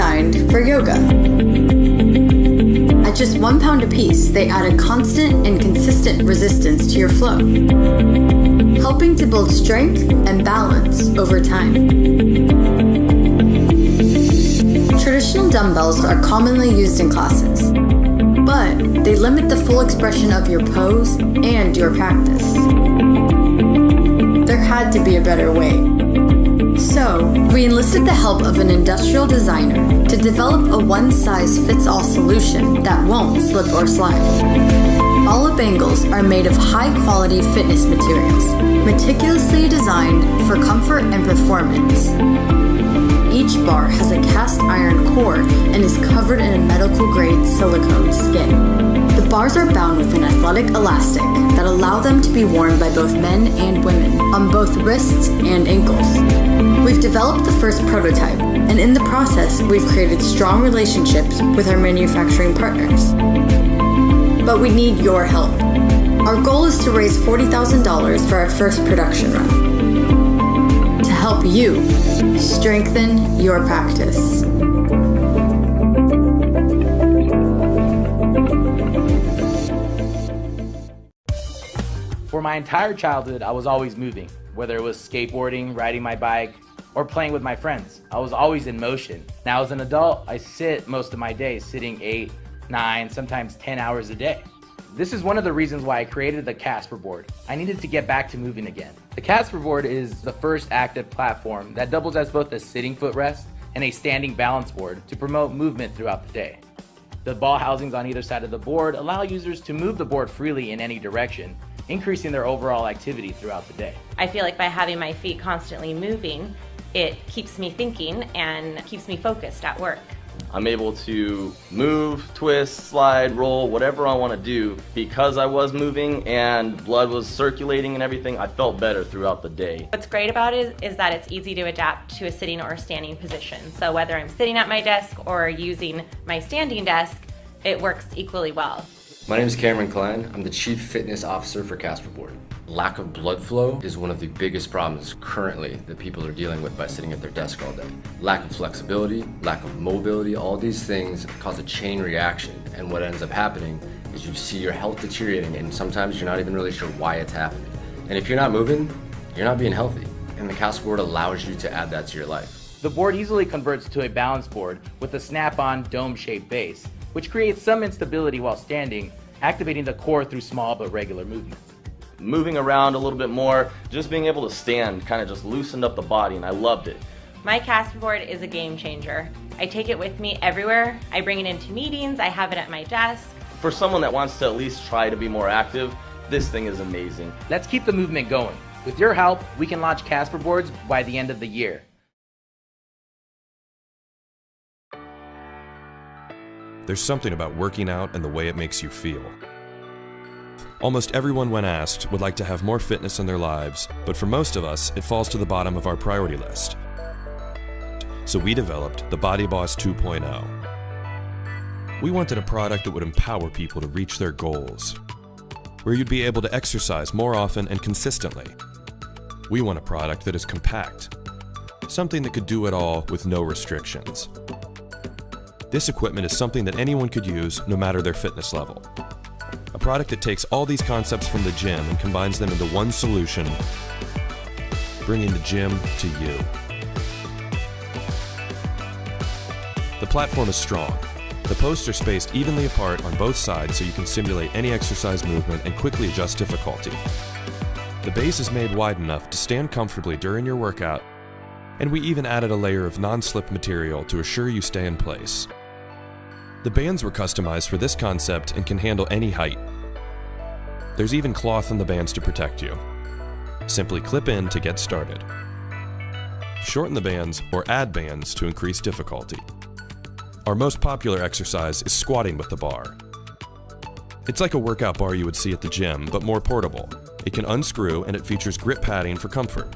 designed for yoga. At just 1 pound apiece, they add a constant and consistent resistance to your flow, helping to build strength and balance over time. Traditional dumbbells are commonly used in classes, but they limit the full expression of your pose and your practice. There had to be a better way. So, we enlisted the help of an industrial designer to develop a one-size-fits-all solution that won't slip or slide. All bangles are made of high-quality fitness materials, meticulously designed for comfort and performance. Each bar has a cast iron core and is covered in a medical-grade silicone skin. The bars are bound with an athletic elastic that allow them to be worn by both men and women on both wrists and ankles. We've developed the first prototype, and in the process, we've created strong relationships with our manufacturing partners. But we need your help. Our goal is to raise $40,000 for our first production run, to help you strengthen your practice. For my entire childhood, I was always moving, whether it was skateboarding, riding my bike, or playing with my friends. I was always in motion. Now as an adult, I sit most of my days, sitting 8, 9, sometimes 10 hours a day. This is one of the reasons why I created the Casper board. I needed to get back to moving again. The Casper board is the first active platform that doubles as both a sitting footrest and a standing balance board to promote movement throughout the day. The ball housings on either side of the board allow users to move the board freely in any direction, increasing their overall activity throughout the day. I feel like by having my feet constantly moving, it keeps me thinking and keeps me focused at work. I'm able to move, twist, slide, roll, whatever I want to do. Because I was moving and blood was circulating and everything, I felt better throughout the day. What's great about it is that it's easy to adapt to a sitting or standing position. So whether I'm sitting at my desk or using my standing desk, it works equally well. My name is Cameron Klein. I'm the Chief Fitness Officer for Casper Board. Lack of blood flow is one of the biggest problems currently that people are dealing with by sitting at their desk all day. Lack of flexibility, lack of mobility, all these things cause a chain reaction, and what ends up happening is you see your health deteriorating, and sometimes you're not even really sure why it's happening. And if you're not moving, you're not being healthy, and the Casper Board allows you to add that to your life. The board easily converts to a balance board with a snap-on dome-shaped base, which creates some instability while standing, activating the core through small but regular movements. Moving around a little bit more, just being able to stand kind of just loosened up the body, and I loved it. My Casper board is a game changer. I take it with me everywhere. I bring it into meetings, I have it at my desk. For someone that wants to at least try to be more active, this thing is amazing. Let's keep the movement going. With your help, we can launch Casper boards by the end of the year. There's something about working out and the way it makes you feel. Almost everyone when asked would like to have more fitness in their lives, but for most of us, it falls to the bottom of our priority list. So we developed the Body Boss 2.0. We wanted a product that would empower people to reach their goals, where you'd be able to exercise more often and consistently. We want a product that is compact, something that could do it all with no restrictions. This equipment is something that anyone could use no matter their fitness level. A product that takes all these concepts from the gym and combines them into one solution, bringing the gym to you. The platform is strong. The posts are spaced evenly apart on both sides so you can simulate any exercise movement and quickly adjust difficulty. The base is made wide enough to stand comfortably during your workout, and we even added a layer of non-slip material to assure you stay in place. The bands were customized for this concept and can handle any height. There's even cloth in the bands to protect you. Simply clip in to get started. Shorten the bands or add bands to increase difficulty. Our most popular exercise is squatting with the bar. It's like a workout bar you would see at the gym, but more portable. It can unscrew and it features grip padding for comfort.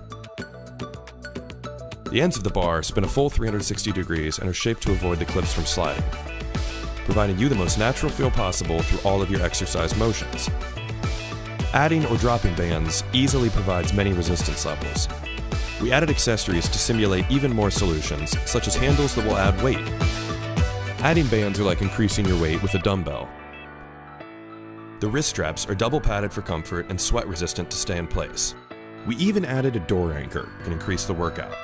The ends of the bar spin a full 360 degrees and are shaped to avoid the clips from sliding, providing you the most natural feel possible through all of your exercise motions. Adding or dropping bands easily provides many resistance levels. We added accessories to simulate even more solutions, such as handles that will add weight, Adding bands are like increasing your weight with a dumbbell. The wrist straps are double padded for comfort and sweat resistant to stay in place. We even added a door anchor to increase the workout.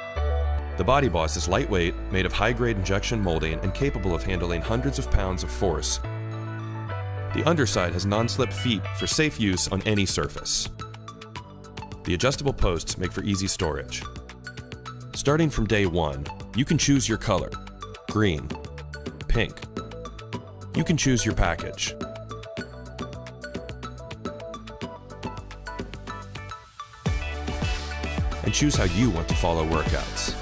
The Body Boss is lightweight, made of high-grade injection molding and capable of handling hundreds of pounds of force. The underside has non-slip feet for safe use on any surface. The adjustable posts make for easy storage. Starting from day one, you can choose your color: green, pink. You can choose your package. And choose how you want to follow workouts: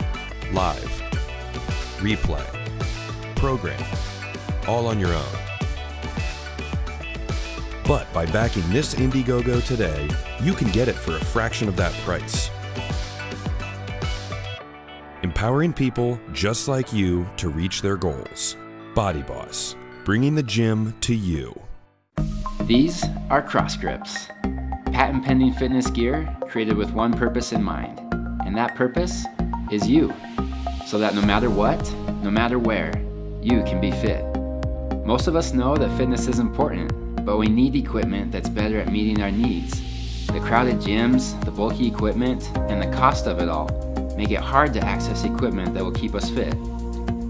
live, replay, program, all on your own. But by backing this Indiegogo today, you can get it for a fraction of that price. Empowering people just like you to reach their goals. Body Boss, bringing the gym to you. These are cross grips, patent pending fitness gear created with one purpose in mind, and that purpose is you, so that no matter what, no matter where, you can be fit. Most of us know that fitness is important, but we need equipment that's better at meeting our needs. The crowded gyms, the bulky equipment, and the cost of it all make it hard to access equipment that will keep us fit.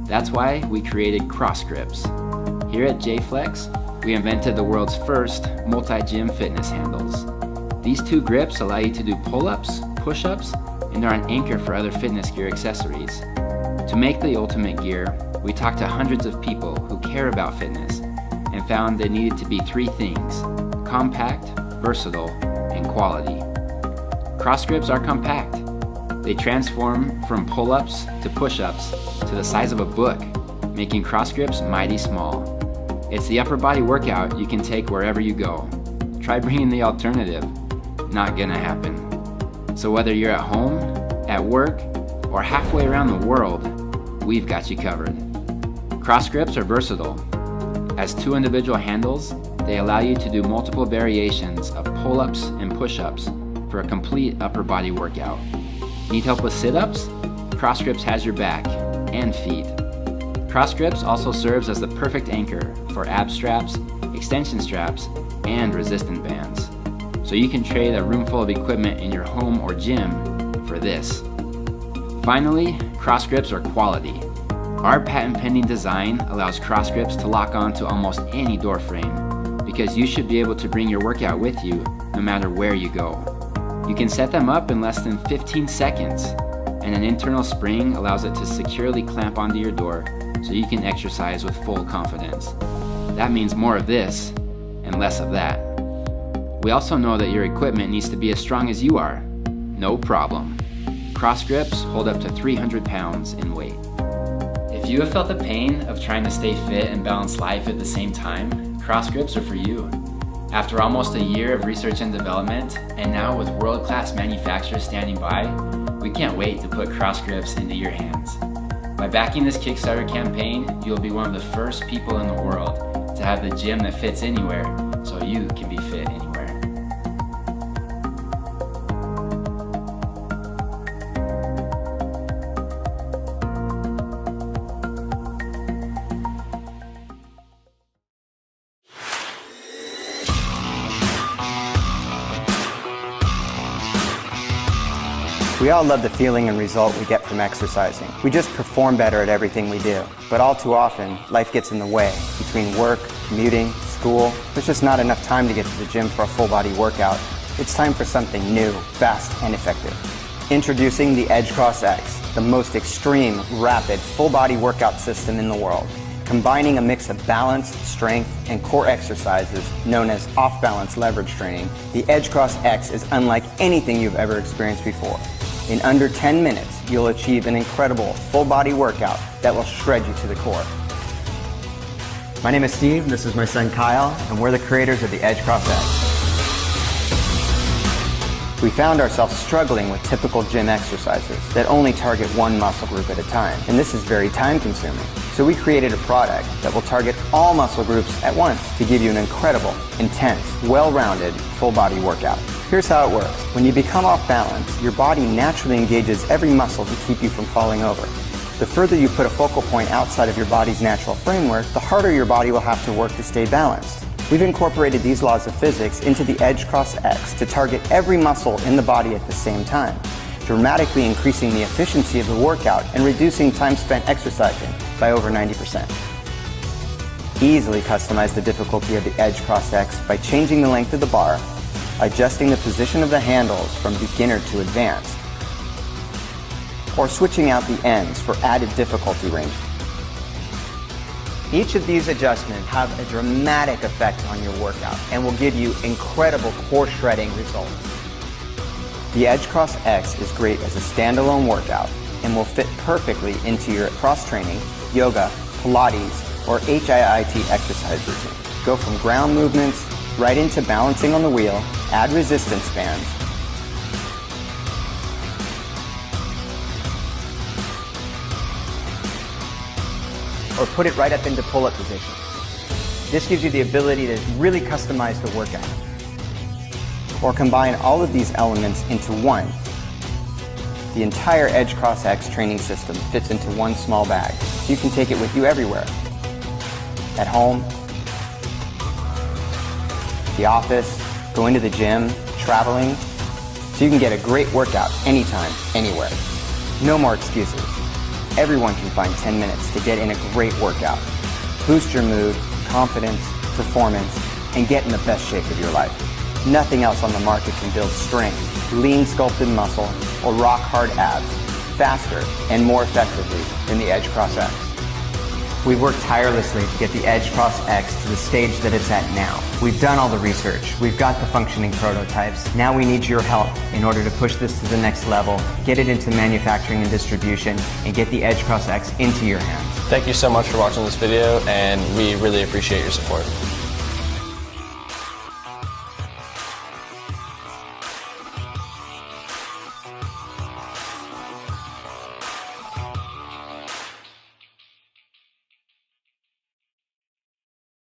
That's why we created cross grips. Here at J-Flex, we invented the world's first multi-gym fitness handles. These two grips allow you to do pull-ups, push-ups, and are an anchor for other fitness gear accessories. To make the ultimate gear, we talked to hundreds of people who care about fitness and found there needed to be three things: compact, versatile, and quality. Cross grips are compact. They transform from pull-ups to push-ups to the size of a book, making cross grips mighty small. It's the upper body workout you can take wherever you go. Try bringing the alternative. Not gonna happen. So whether you're at home, at work, or halfway around the world, we've got you covered. Cross grips are versatile. As two individual handles, they allow you to do multiple variations of pull-ups and push-ups for a complete upper body workout. Need help with sit-ups? Cross grips has your back and feet. Cross grips also serves as the perfect anchor for ab straps, extension straps, and resistant bands. So you can trade a room full of equipment in your home or gym for this. Finally, cross grips are quality. Our patent-pending design allows cross grips to lock on to almost any door frame, because you should be able to bring your workout with you no matter where you go. You can set them up in less than 15 seconds, and an internal spring allows it to securely clamp onto your door so you can exercise with full confidence. That means more of this and less of that. We also know that your equipment needs to be as strong as you are. No problem. Cross grips hold up to 300 pounds in weight. If you have felt the pain of trying to stay fit and balance life at the same time, cross grips are for you. After almost a year of research and development, and now with world-class manufacturers standing by, we can't wait to put cross grips into your hands. By backing this Kickstarter campaign, you'll be one of the first people in the world to have the gym that fits anywhere, so you can be fit anywhere. We all love the feeling and result we get from exercising. We just perform better at everything we do. But all too often, life gets in the way. Between work, commuting, school, there's just not enough time to get to the gym for a full body workout. It's time for something new, fast, and effective. Introducing the Edge Cross X, the most extreme, rapid, full body workout system in the world. Combining a mix of balance, strength, and core exercises known as off-balance leverage training, the Edge Cross X is unlike anything you've ever experienced before. In under 10 minutes, you'll achieve an incredible full-body workout that will shred you to the core. My name is Steve, this is my son Kyle, and we're the creators of the Edge Cross X. We found ourselves struggling with typical gym exercises that only target one muscle group at a time, and this is very time-consuming. So we created a product that will target all muscle groups at once to give you an incredible, intense, well-rounded, full-body workout. Here's how it works. When you become off balance, your body naturally engages every muscle to keep you from falling over. The further you put a focal point outside of your body's natural framework, the harder your body will have to work to stay balanced. We've incorporated these laws of physics into the Edge Cross X to target every muscle in the body at the same time, dramatically increasing the efficiency of the workout and reducing time spent exercising by over 90%. Easily customize the difficulty of the Edge Cross X by changing the length of the bar, adjusting the position of the handles from beginner to advanced, or switching out the ends for added difficulty range. Each of these adjustments have a dramatic effect on your workout and will give you incredible core shredding results. The Edge Cross X is great as a standalone workout and will fit perfectly into your cross-training, yoga, Pilates, or HIIT exercise routine. Go from ground movements right into balancing on the wheel, add resistance bands, or put it right up into pull-up position. This gives you the ability to really customize the workout. Or combine all of these elements into one. The entire Edge Cross X training system fits into one small bag, so you can take it with you everywhere. At home, the office, going to the gym, traveling, so you can get a great workout anytime, anywhere. No more excuses. Everyone can find 10 minutes to get in a great workout. Boost your mood, confidence, performance, and get in the best shape of your life. Nothing else on the market can build strength, lean sculpted muscle, or rock hard abs faster and more effectively than the Edge Cross X. We've worked tirelessly to get the Edge Cross X to the stage that it's at now. We've done all the research. We've got the functioning prototypes. Now we need your help in order to push this to the next level, get it into manufacturing and distribution, and get the Edge Cross X into your hands. Thank you so much for watching this video, and we really appreciate your support.